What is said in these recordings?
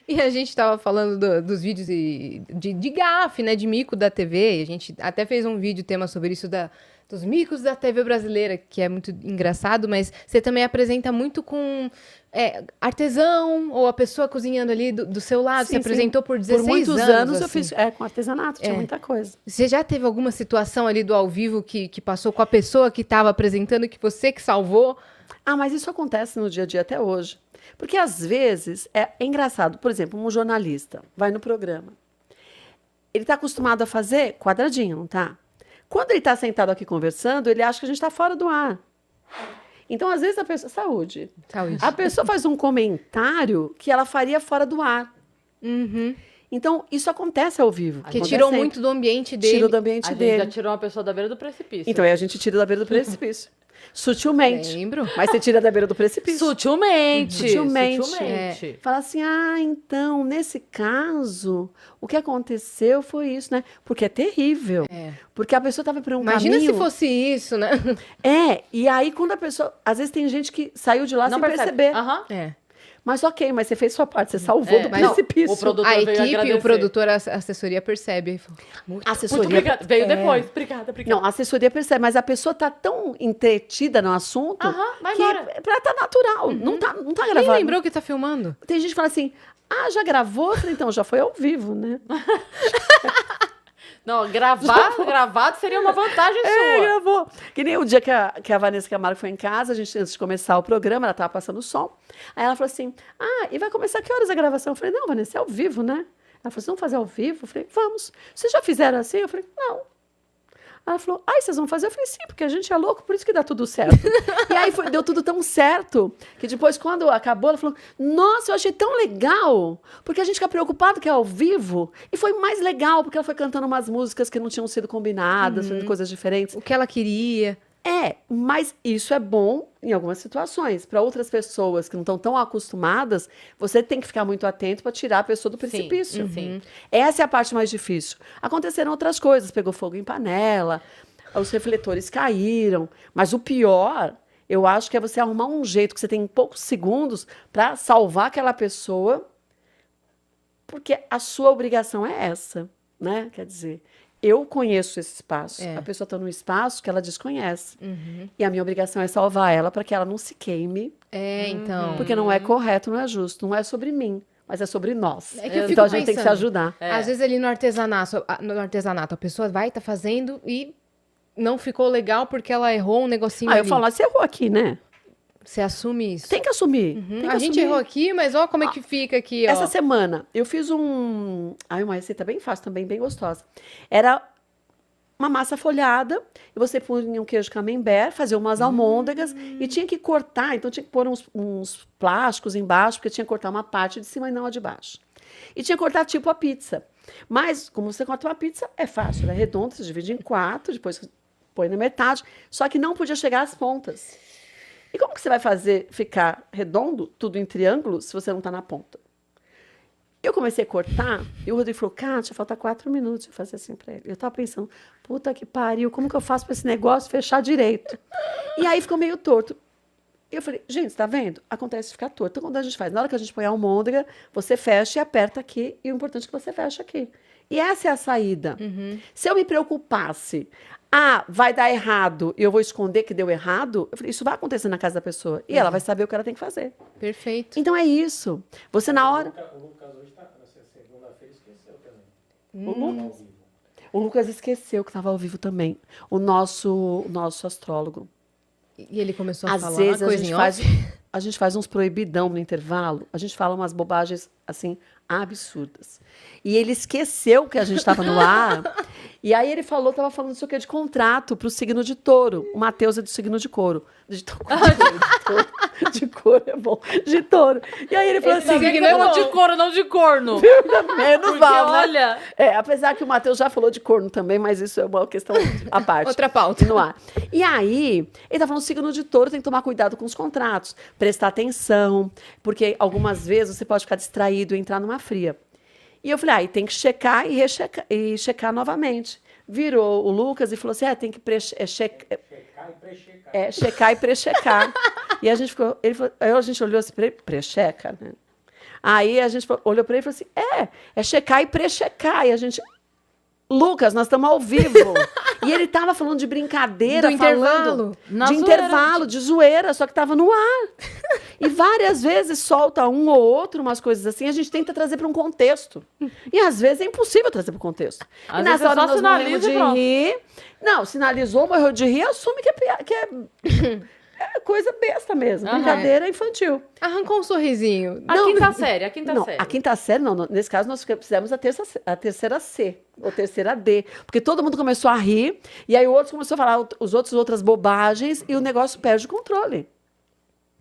E a gente tava falando dos vídeos de gafe, né? De mico da TV. E a gente até fez um vídeo tema sobre isso dos micos da TV brasileira, que é muito engraçado, mas você também apresenta muito com artesão, ou a pessoa cozinhando ali do seu lado. Sim, Você apresentou por 16 Por muitos anos eu assim. fiz com artesanato, tinha muita coisa. Você já teve alguma situação ali do ao vivo que passou com a pessoa que estava apresentando, que você que salvou? Ah, mas isso acontece no dia a dia até hoje. Porque às vezes é engraçado. Por exemplo, um jornalista vai no programa. Ele está acostumado a fazer quadradinho, não tá? Quando ele está sentado aqui conversando, ele acha que a gente está fora do ar. Então, às vezes, a pessoa... Saúde. A pessoa faz um comentário que ela faria fora do ar. Uhum. Então, isso acontece ao vivo. Que tirou muito do ambiente dele. Tirou do ambiente dele. A gente já tirou uma pessoa da beira do precipício. Então, aí a gente tira da beira do precipício. Sutilmente. Lembro. Mas você tira da beira do precipício. Sutilmente. Sutilmente. Fala assim, então, nesse caso, o que aconteceu foi isso, né? Porque é terrível. Porque a pessoa estava por um Imagina caminho... se fosse isso, né? E aí quando a pessoa... Às vezes tem gente que saiu de lá sem perceber. Mas ok, mas você fez sua parte, você salvou do precipício. O produtor a veio equipe, agradecer. o produtor, a assessoria percebe. A assessoria... Muito obrigada. Veio depois. Obrigada. Não, a assessoria percebe, mas a pessoa tá tão entretida no assunto vai que embora. pra ela tá natural. Não tá Quem gravado. lembrou que tá filmando? Tem gente que fala assim, já gravou? Eu falei, então, já foi ao vivo, né? Não, gravado seria uma vantagem sua. Gravou. Que nem o dia que a Vanessa Camargo foi em casa, a gente, antes de começar o programa, ela tava passando o som. Aí ela falou assim, e vai começar que horas a gravação? Eu falei, não, Vanessa, é ao vivo, né? Ela falou, vocês vamos fazer ao vivo? Eu falei, vamos. Vocês já fizeram assim? Eu falei, não. Ela falou, vocês vão fazer? Eu falei, sim, porque a gente é louco, por isso que dá tudo certo. E aí deu tudo tão certo, que depois, quando acabou, ela falou, nossa, eu achei tão legal, porque a gente fica preocupado que é ao vivo, e foi mais legal, porque ela foi cantando umas músicas que não tinham sido combinadas, fazendo coisas diferentes. O que ela queria. Mas isso é bom em algumas situações. Para outras pessoas que não estão tão acostumadas, você tem que ficar muito atento para tirar a pessoa do precipício. Sim. Essa é a parte mais difícil. Aconteceram outras coisas, pegou fogo em panela, os refletores caíram, mas o pior, eu acho que é você arrumar um jeito que você tem em poucos segundos para salvar aquela pessoa, porque a sua obrigação é essa, né? Quer dizer, eu conheço esse espaço. A pessoa está num espaço que ela desconhece. E a minha obrigação é salvar ela para que ela não se queime. Então. Porque não é correto, não é justo. Não é sobre mim, mas é sobre nós. É que eu fico então a gente tem que se pensando, ajudar. Às vezes ali no artesanato, a pessoa vai estar fazendo e não ficou legal porque ela errou um negocinho Eu ali. falo, você errou aqui, né? Você assume isso. Tem que assumir. Tem que A gente assumir. errou aqui, mas ó como é que fica aqui, ó. Essa semana, eu fiz uma receita bem fácil também, bem gostosa. Era uma massa folhada, e você punha um queijo camembert, fazia umas almôndegas, e tinha que cortar, então tinha que pôr uns plásticos embaixo, porque tinha que cortar uma parte de cima e não a de baixo. E tinha que cortar tipo a pizza. Mas, como você corta uma pizza, é fácil, é redondo, você divide em 4, depois põe na metade, só que não podia chegar às pontas. E como que você vai fazer ficar redondo, tudo em triângulo, se você não está na ponta? Eu comecei a cortar, e o Rodrigo falou, Kátia, falta 4 minutos. Eu falei assim para ele. Eu estava pensando, puta que pariu, como que eu faço para esse negócio fechar direito? E aí ficou meio torto. E eu falei, gente, tá vendo? Acontece ficar torto. Então, quando a gente faz, na hora que a gente põe a almôndega, você fecha e aperta aqui, e o importante é que você fecha aqui. E essa é a saída. Se eu me preocupasse, vai dar errado e eu vou esconder que deu errado, eu falei, isso vai acontecer na casa da pessoa. E ela vai saber o que ela tem que fazer. Perfeito. Então é isso. Você na hora... O Lucas hoje está, nessa segunda-feira, esqueceu também. O Lucas esqueceu que estava ao vivo também. O nosso astrólogo. E ele começou a Às falar vezes coisa em off? a gente faz uns proibidão no intervalo, a gente fala umas bobagens assim absurdas. E ele esqueceu que a gente estava no ar. E aí ele estava falando isso aqui de contrato para o signo de Touro. O Matheus é do signo de Couro. De couro é bom. De Touro. E aí ele falou assim, Signo é bom de couro, não de corno. menos Porque mal, né? olha... Apesar que o Matheus já falou de corno também, mas isso é uma questão à parte. Outra pauta. No ar. E aí, ele tá falando signo de Touro, tem que tomar cuidado com os contratos, prestar atenção, porque algumas vezes você pode ficar distraído e entrar numa fria. E eu falei, tem que checar e checar novamente. Virou o Lucas e falou assim, tem que checar e prechecar. E a gente ficou, a gente olhou assim, precheca, né? Aí a gente olhou pra ele e falou assim, é checar e pré-checar. E a gente... Lucas, nós estamos ao vivo. E ele tava falando de brincadeira, Do falando intervalo. de intervalo, de zoeira, só que tava no ar. E várias vezes solta um ou outro, umas coisas assim, a gente tenta trazer para um contexto. E às vezes é impossível trazer para o contexto. Às e vezes nessa hora só nós morremos sinaliza e de pronto. rir. Não, sinalizou, morreu de rir, assume que é coisa besta mesmo. Aham. Brincadeira infantil. Arrancou um sorrisinho. A quinta série, a quinta Não, série. a quinta série, não. Nesse caso, nós fizemos a terceira C, ou terceira D. Porque todo mundo começou a rir, e aí o outro começou a falar outras bobagens, e o negócio perde o controle.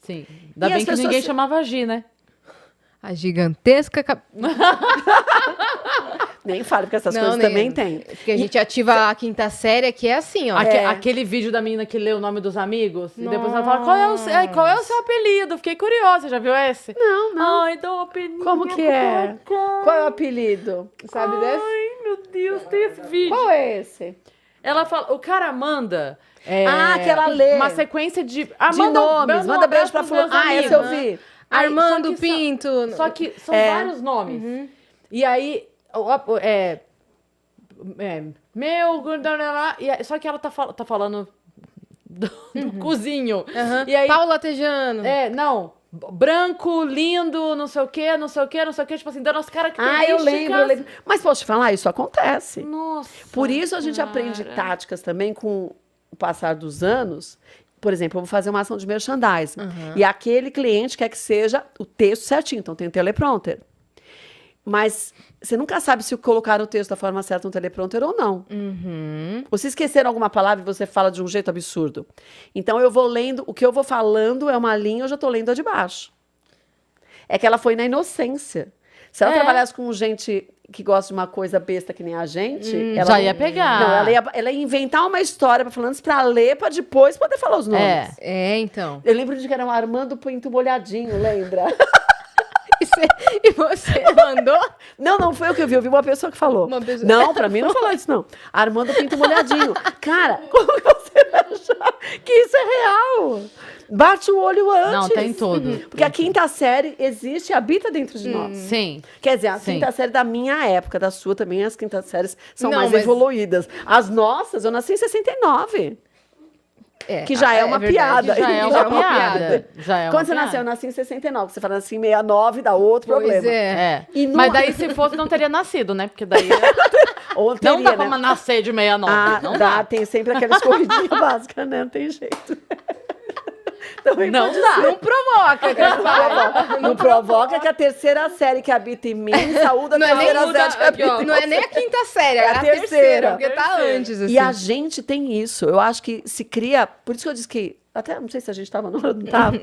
Sim. Ainda E bem as que pessoas ninguém se- chamava Gi, né? A gigantesca... Nem fale, porque essas Não, coisas nem- também tem. Porque a gente ativa a quinta série, que é assim, ó. Aquele vídeo da menina que lê o nome dos amigos. E depois ela fala, qual é o seu apelido? Fiquei curiosa, já viu esse? Não, não. Ai, dá um apelido. Como que é? Qual é o apelido? Sabe desse? Ai, meu Deus, tem esse vídeo. Qual é esse? Ela fala, o cara manda... que ela lê. Uma sequência de... De nomes. Manda beijo pra fulano. Esse eu vi. Aí, Armando só que Pinto. Só que são É. vários nomes. E aí, meu... Só que ela tá falando do cozinho. Aham. E aí, Paula Tejano. não... Branco, lindo, não sei o quê, não sei o quê, não sei o quê. Tipo assim, dando as características. Eu lembro. Mas posso te falar, isso acontece. Nossa. Por isso a gente cara. aprende táticas também com o passar dos anos. Por exemplo, eu vou fazer uma ação de merchandising. E aquele cliente quer que seja o texto certinho, então tem o teleprompter. Mas você nunca sabe se colocaram o texto da forma certa no teleprompter ou não. Ou se esqueceram alguma palavra e você fala de um jeito absurdo. Então eu vou lendo, o que eu vou falando é uma linha, eu já estou lendo a de baixo. É que ela foi na inocência. Se ela trabalhasse com gente que gosta de uma coisa besta que nem a gente, ela já não- ia pegar. Não, ela ia inventar uma história para falantes para ler, para depois poder falar os nomes. Então. Eu lembro de que era um Armando Pinto Molhadinho, lembra? E você mandou? Não foi eu que vi uma pessoa que falou. Uma pessoa- Não, pra mim não falou isso, não. Armando Pinto Molhadinho. Cara, como que você vai achar que isso é real? Bate o olho antes. Não, tem tudo. Porque a quinta série existe e habita dentro de nós. Sim. Quer dizer, a Sim. quinta série da minha época, da sua também, as quintas séries são Não, mais mas- evoluídas. As nossas, eu nasci em 69. Que já é uma verdade. piada. Já é uma piada. Já é uma Quando você piada. nasceu, eu nasci em 69. Você fala assim, 69, dá outro Pois problema. é. E Mas não- daí, se fosse, não teria nascido, né? Porque daí Ou não teria, dá né? pra nascer de 69. não dá, tem sempre aquela escorridinha básica, né? Não tem jeito. Também Não pode dá. ser. Não provoca, Não provoca que a terceira série que habita em mim saúda a Não é, nem, terceira série que habita em não é nem a quinta série, é a terceira. terceira, porque tá antes, assim. E a gente tem isso. Eu acho que se cria. Por isso que eu disse que. Até não sei se a gente estava, não estava.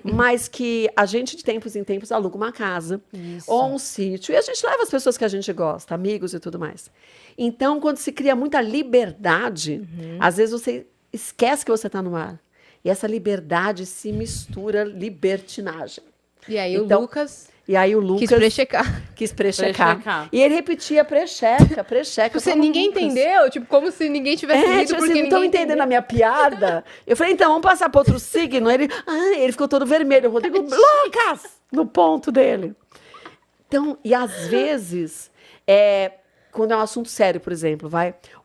Mas que a gente, de tempos em tempos, aluga uma casa ou um sítio. E a gente leva as pessoas que a gente gosta, amigos e tudo mais. Então, quando se cria muita liberdade, às vezes você esquece que você está no ar. E essa liberdade se mistura libertinagem. E aí Então, o Lucas E aí o Lucas quis prechecar. quis prechecar. Prechecar. E ele repetia precheca. Eu falava, Ninguém Lucas, entendeu, tipo, como se ninguém tivesse rido, tipo porque assim, não estão ninguém entendendo a minha piada. Eu falei, então, vamos passar para outro signo. Ele ficou todo vermelho. O Rodrigo, Lucas! No ponto dele. Então, e às vezes, quando é um assunto sério, por exemplo,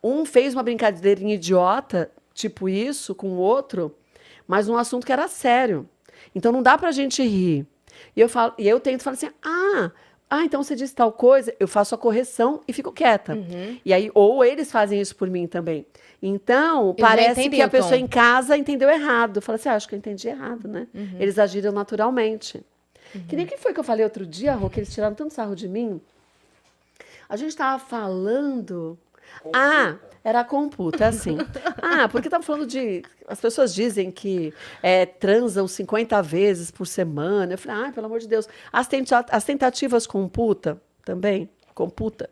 um fez uma brincadeirinha idiota, tipo isso, com o outro, mas num assunto que era sério. Então, não dá pra gente rir. E eu tento falar assim, então você disse tal coisa, eu faço a correção e fico quieta. E aí, ou eles fazem isso por mim também. Então, Eles já parece entendem que a o pessoa tom. em casa entendeu errado. Fala assim, acho que eu entendi errado, né? Eles agiram naturalmente. Que nem o que foi que eu falei outro dia, Rô, que eles tiraram tanto sarro de mim. A gente estava falando... Era a computa, é assim. Porque estava falando de... As pessoas dizem que transam 50 vezes por semana. Eu falei, pelo amor de Deus. As tentativas computa também. Computa.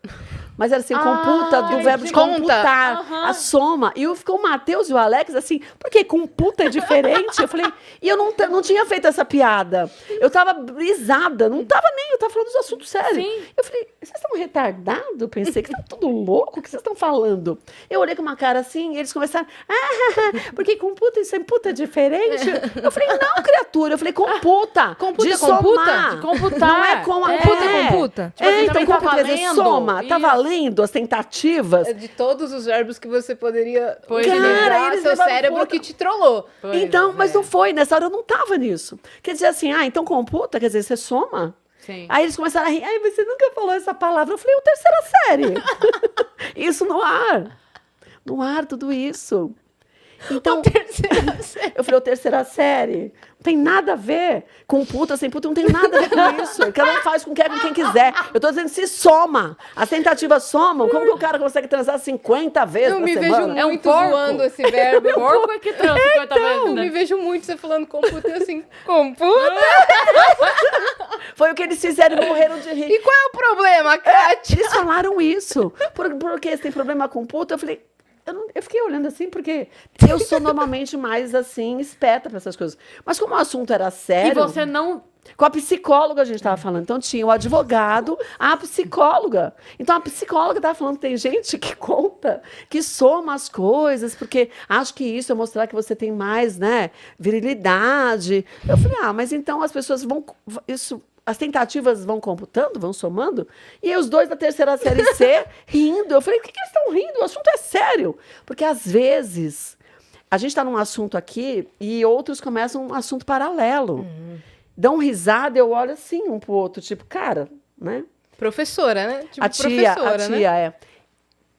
Mas era assim, computa do verbo de conta. computar. A soma. E ficou o Matheus e o Alex assim, porque computa é diferente? Eu falei, e eu não tinha feito essa piada. Eu estava brisada, não estava nem sério, tá falando de assunto sério. Sim. Eu falei, vocês estão retardados? Pensei que tá tudo louco, o que vocês estão falando? Eu olhei com uma cara assim, e eles começaram, porque computa isso é puta diferente. Eu falei, não, criatura, eu falei, computa. Computa, de computa? somar. De computar. Não é com a Computa. Tipo assim, então também tá computa, quer dizer, valendo. soma, tá Isso. valendo as tentativas. De todos os verbos que você poderia Pois utilizar, é. Eles seu levaram cérebro conta. que te trollou. Pois Então, mas é. não foi, nessa hora eu não tava nisso. Quer dizer assim, então computa, quer dizer, você soma? Sim. Aí eles começaram a rir, você nunca falou essa palavra. Eu falei, terceira série. Isso no ar. No ar, tudo isso. Então, eu falei, terceira série. Não tem nada a ver com puta, sem puta, não tem nada a ver com isso. Cada um faz com quem quiser. Eu tô dizendo, se soma. As tentativas somam. Como que o cara consegue transar 50 vezes Eu na me semana? vejo É um muito porco. zoando esse verbo. Porco é que transa 50 vezes, Eu né? me vejo muito você falando computa e assim, computa? Foi o que eles fizeram e morreram de rir. E qual é o problema, Kátia? Eles falaram isso. Porque você tem problema com puta? Eu falei, eu fiquei olhando assim, porque eu sou normalmente mais assim, esperta para essas coisas. Mas como o assunto era sério. E você não... Com a psicóloga a gente estava falando. Então tinha o advogado, a psicóloga. Então a psicóloga estava falando que tem gente que conta, que soma as coisas, porque acho que isso é mostrar que você tem mais, né, virilidade. Eu falei, mas então as pessoas vão. As tentativas vão computando, vão somando, e aí os dois da terceira série C rindo. Eu falei, por que eles estão rindo? O assunto é sério. Porque às vezes a gente está num assunto aqui e outros começam um assunto paralelo. Dão risada, eu olho assim um pro outro, tipo, cara, né? Professora, né? Tipo, a tia, professora, né? é.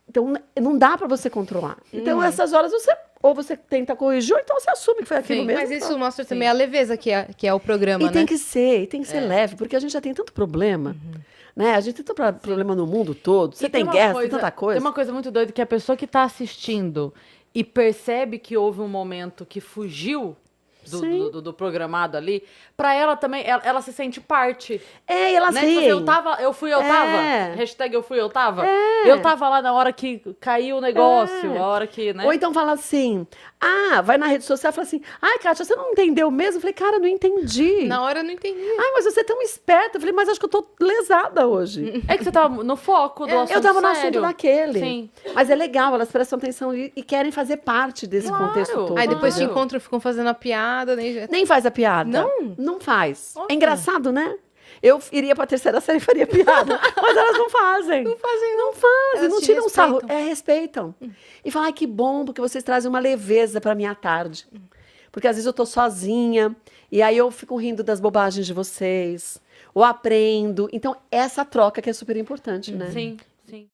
Então, não dá para você controlar. Então, essas horas, ou você tenta corrigir, ou então você assume que foi aquilo Sim, mesmo. Mas isso pronto. mostra também a leveza que é o programa, E né? tem que ser leve, porque a gente já tem tanto problema. Né? A gente tem tanto problema no mundo todo. Você E tem uma guerra, tem tanta coisa. Tem uma coisa muito doida, que a pessoa que está assistindo e percebe que houve um momento que fugiu Sim. do programado ali, pra ela também, ela se sente parte. E elas Né? Tipo assim, riem. eu fui, eu tava. É. Hashtag eu fui, eu tava. Eu tava lá na hora que caiu o negócio, a hora que, né? Ou então fala assim, vai na rede social e fala assim, Kátia, você não entendeu mesmo? Eu falei, cara, não entendi. Na hora eu não entendi. Mas você é tão esperta. Eu falei, mas acho que eu tô lesada hoje. É que você tava no foco do assunto Eu tava no sério. assunto daquele. Sim. Mas é legal, elas prestam atenção e querem fazer parte desse Claro. contexto todo. Aí depois te entendeu? encontram, ficam fazendo a piada, né? Nem faz a piada. Não? Não faz. Olha. É engraçado, né? Eu iria pra terceira série e faria piada. Mas elas não fazem. Não fazem, Elas não te tiram sarro. respeitam. Respeitam. E falam, que bom, porque vocês trazem uma leveza pra minha tarde. Porque às vezes eu tô sozinha, e aí eu fico rindo das bobagens de vocês, ou aprendo. Então, essa troca que é super importante, né? Sim, sim.